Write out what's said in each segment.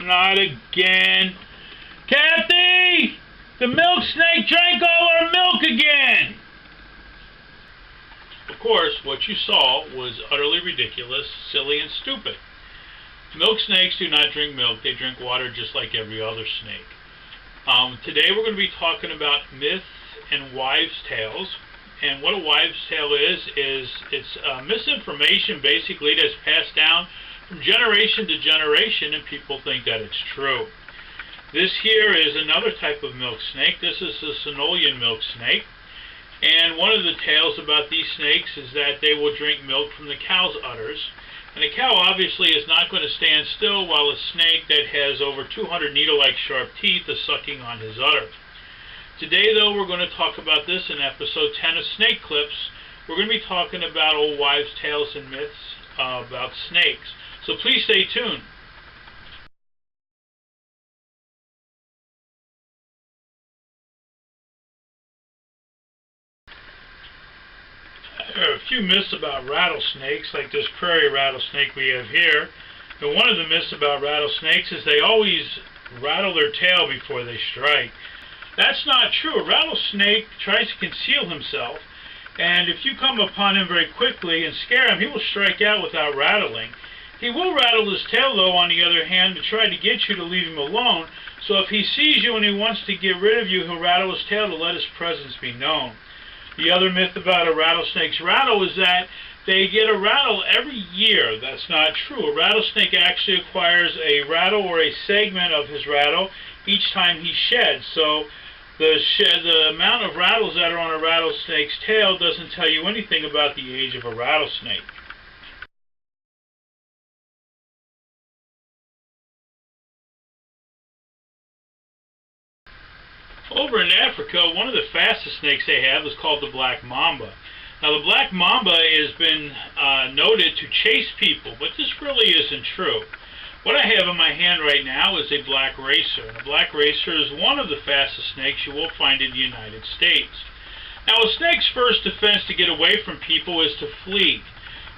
not again. Kathy! The milk snake drank all our milk again! Of course, what you saw was utterly ridiculous, silly, and stupid. Milk snakes do not drink milk. They drink water just like every other snake. Today we're going to be talking about myths and wives' tales. And what a wives' tale is it's misinformation basically that's passed down from generation to generation, and people think that it's true. This here is another type of milk snake. This is the Sinolean milk snake. And one of the tales about these snakes is that they will drink milk from the cow's udders. And the cow obviously is not going to stand still while a snake that has over 200 needle-like sharp teeth is sucking on his udder. Today, though, we're going to talk about this in episode 10 of Snake Clips. We're going to be talking about old wives' tales and myths about snakes. So please stay tuned. There are a few myths about rattlesnakes, like this prairie rattlesnake we have here. And one of the myths about rattlesnakes is they always rattle their tail before they strike. That's not true. A rattlesnake tries to conceal himself, and if you come upon him very quickly and scare him, he will strike out without rattling. He will rattle his tail, though, on the other hand, to try to get you to leave him alone. So if he sees you and he wants to get rid of you, he'll rattle his tail to let his presence be known. The other myth about a rattlesnake's rattle is that they get a rattle every year. That's not true. A rattlesnake actually acquires a rattle or a segment of his rattle each time he sheds. So the amount of rattles that are on a rattlesnake's tail doesn't tell you anything about the age of a rattlesnake. Over in Africa, one of the fastest snakes they have is called the black mamba. Now, the black mamba has been noted to chase people, but this really isn't true. What I have in my hand right now is a black racer. And a black racer is one of the fastest snakes you will find in the United States. Now, a snake's first defense to get away from people is to flee.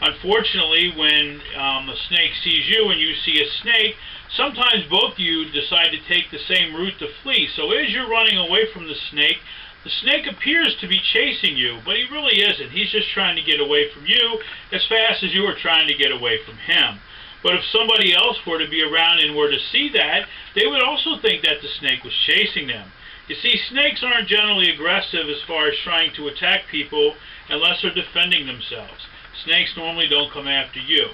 Unfortunately, when a snake sees you and you see a snake, sometimes both of you decide to take the same route to flee. So as you're running away from the snake appears to be chasing you, but he really isn't. He's just trying to get away from you as fast as you are trying to get away from him. But if somebody else were to be around and were to see that, they would also think that the snake was chasing them. You see, snakes aren't generally aggressive as far as trying to attack people unless they're defending themselves. Snakes normally don't come after you.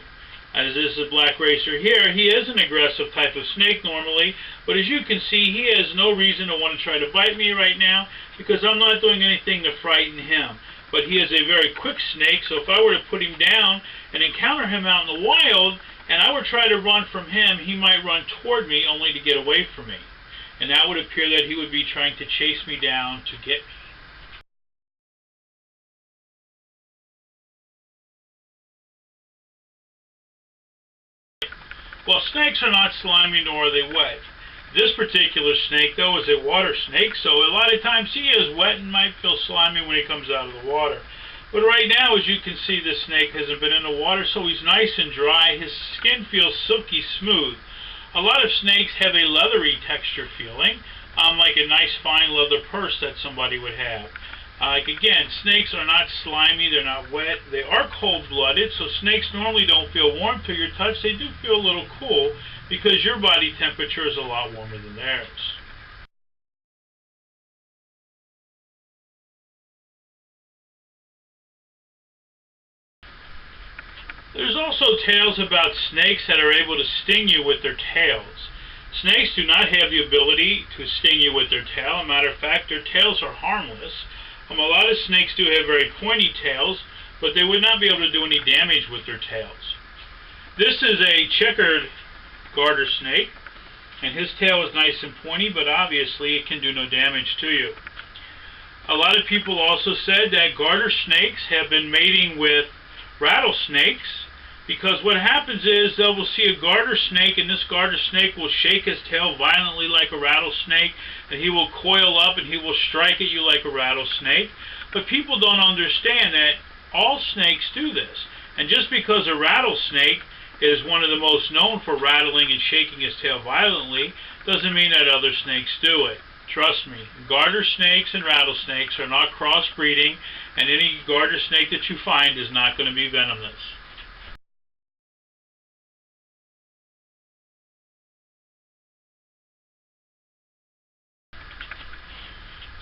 As this is a black racer here, he is an aggressive type of snake normally, but as you can see, he has no reason to want to try to bite me right now because I'm not doing anything to frighten him. But he is a very quick snake, so if I were to put him down and encounter him out in the wild, and I would try to run from him, he might run toward me only to get away from me. And that would appear that he would be trying to chase me down to get me. Well, snakes are not slimy nor are they wet. This particular snake, though, is a water snake, so a lot of times he is wet and might feel slimy when he comes out of the water. But right now, as you can see, this snake hasn't been in the water, so he's nice and dry. His skin feels silky smooth. A lot of snakes have a leathery texture feeling, like a nice fine leather purse that somebody would have. Again, snakes are not slimy, they're not wet, they are cold-blooded, so snakes normally don't feel warm to your touch. They do feel a little cool because your body temperature is a lot warmer than theirs. There's also tales about snakes that are able to sting you with their tails. Snakes do not have the ability to sting you with their tail. As a matter of fact, their tails are harmless. A lot of snakes do have very pointy tails, but they would not be able to do any damage with their tails. This is a checkered garter snake, and his tail is nice and pointy, but obviously it can do no damage to you. A lot of people also said that garter snakes have been mating with rattlesnakes, because what happens is they will see a garter snake, and this garter snake will shake his tail violently like a rattlesnake, and he will coil up and he will strike at you like a rattlesnake. But people don't understand that all snakes do this. And just because a rattlesnake is one of the most known for rattling and shaking his tail violently, doesn't mean that other snakes do it. Trust me, garter snakes and rattlesnakes are not crossbreeding, and any garter snake that you find is not going to be venomous.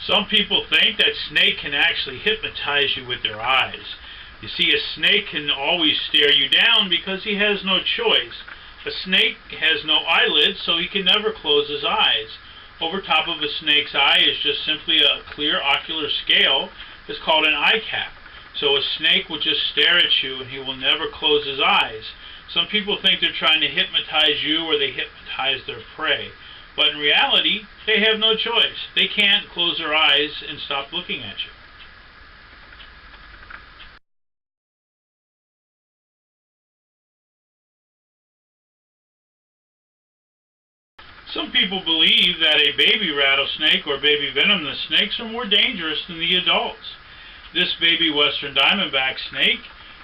Some people think that snake can actually hypnotize you with their eyes. You see, a snake can always stare you down because he has no choice. A snake has no eyelids, so he can never close his eyes. Over top of a snake's eye is just simply a clear ocular scale. It's called an eye cap. So a snake will just stare at you and he will never close his eyes. Some people think they're trying to hypnotize you or they hypnotize their prey. But in reality, they have no choice. They can't close their eyes and stop looking at you. Some people believe that a baby rattlesnake or baby venomous snakes are more dangerous than the adults. This baby western diamondback snake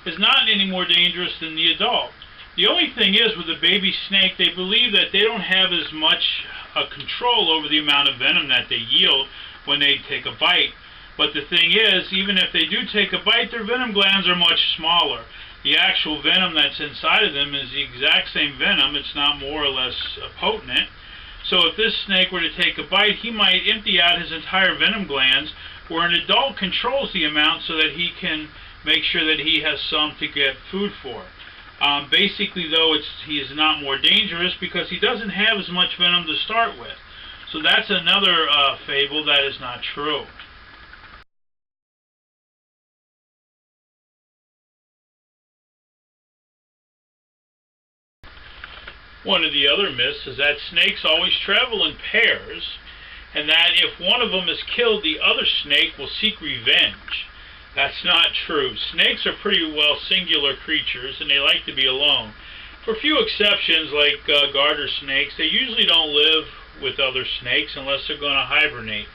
is not any more dangerous than the adult. The only thing is, with a baby snake, they believe that they don't have as much control over the amount of venom that they yield when they take a bite. But the thing is, even if they do take a bite, their venom glands are much smaller. The actual venom that's inside of them is the exact same venom. It's not more or less potent. So if this snake were to take a bite, he might empty out his entire venom glands, where an adult controls the amount so that he can make sure that he has some to get food for. Basically, though, he is not more dangerous because he doesn't have as much venom to start with. So that's another fable that is not true. One of the other myths is that snakes always travel in pairs, and that if one of them is killed, the other snake will seek revenge. That's not true. Snakes are pretty well singular creatures, and they like to be alone. For a few exceptions, like garter snakes, they usually don't live with other snakes unless they're going to hibernate.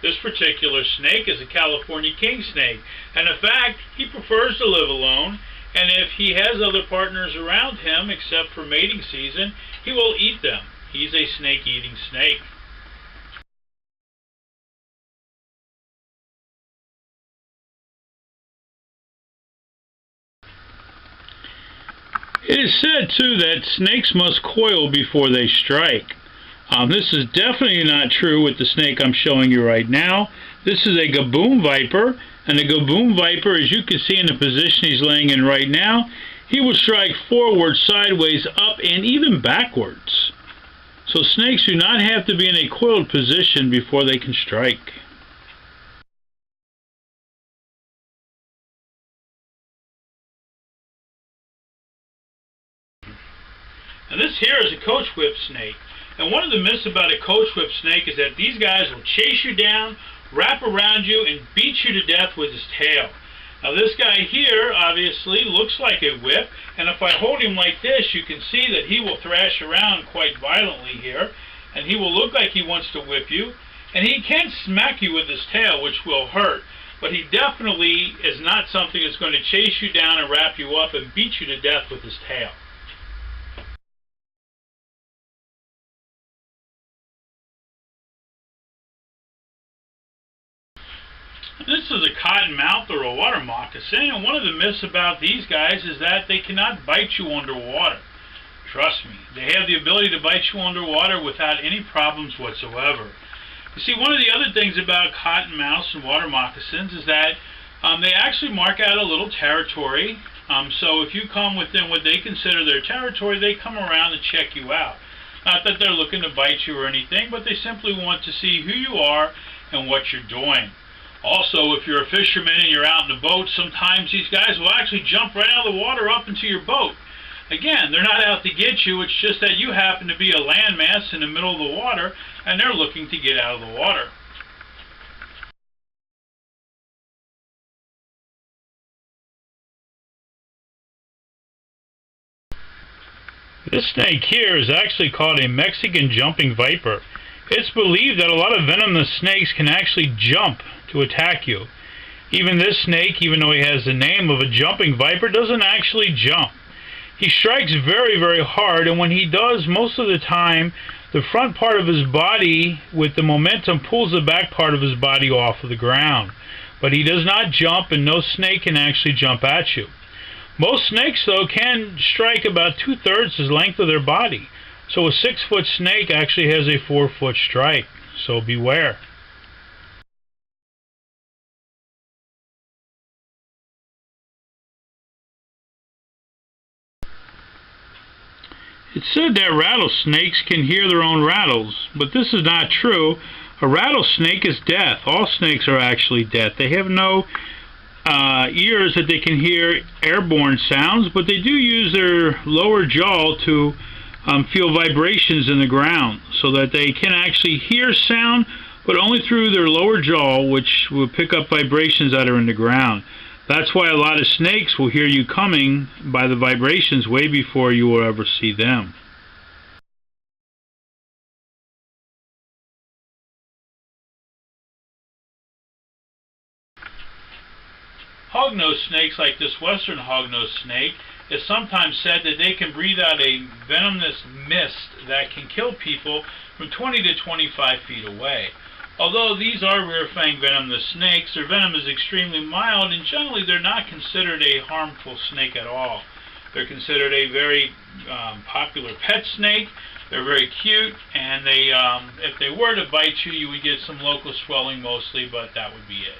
This particular snake is a California king snake, and in fact, he prefers to live alone. And if he has other partners around him, except for mating season, he will eat them. He's a snake-eating snake. It is said, too, that snakes must coil before they strike. This is definitely not true with the snake I'm showing you right now. This is a gaboon viper, and the gaboon viper, as you can see in the position he's laying in right now, he will strike forward, sideways, up, and even backwards. So snakes do not have to be in a coiled position before they can strike. And this here is a coachwhip snake. And one of the myths about a coachwhip snake is that these guys will chase you down, wrap around you, and beat you to death with his tail. Now this guy here obviously looks like a whip, and if I hold him like this, you can see that he will thrash around quite violently here, and he will look like he wants to whip you, and he can smack you with his tail, which will hurt, but he definitely is not something that's going to chase you down and wrap you up and beat you to death with his tail. This is a cottonmouth or a water moccasin, and one of the myths about these guys is that they cannot bite you underwater. Trust me, they have the ability to bite you underwater without any problems whatsoever. You see, one of the other things about cottonmouths and water moccasins is that they actually mark out a little territory. So if you come within what they consider their territory, they come around and check you out. Not that they're looking to bite you or anything, but they simply want to see who you are and what you're doing. Also, if you're a fisherman and you're out in a boat, sometimes these guys will actually jump right out of the water up into your boat. Again, they're not out to get you, it's just that you happen to be a landmass in the middle of the water, and they're looking to get out of the water. This snake here is actually called a Mexican jumping viper. It's believed that a lot of venomous snakes can actually jump to attack you. Even this snake, even though he has the name of a jumping viper, doesn't actually jump. he strikes very, very hard, and when he does, most of the time, the front part of his body, with the momentum, pulls the back part of his body off of the ground. But he does not jump, and no snake can actually jump at you. Most snakes, though, can strike about 2/3 the length of their body. So a 6-foot snake actually has a 4-foot strike. So beware. It's said that rattlesnakes can hear their own rattles, but this is not true. A rattlesnake is deaf. All snakes are actually deaf. They have no ears that they can hear airborne sounds, but they do use their lower jaw to feel vibrations in the ground, so that they can actually hear sound, but only through their lower jaw, which will pick up vibrations that are in the ground. That's why a lot of snakes will hear you coming by the vibrations way before you will ever see them. Hognose snakes, like this western hognose snake, it's sometimes said that they can breathe out a venomous mist that can kill people from 20 to 25 feet away. Although these are rear-fang venomous snakes, their venom is extremely mild, and generally they're not considered a harmful snake at all. They're considered a very popular pet snake. They're very cute, and if they were to bite you, you would get some local swelling mostly, but that would be it.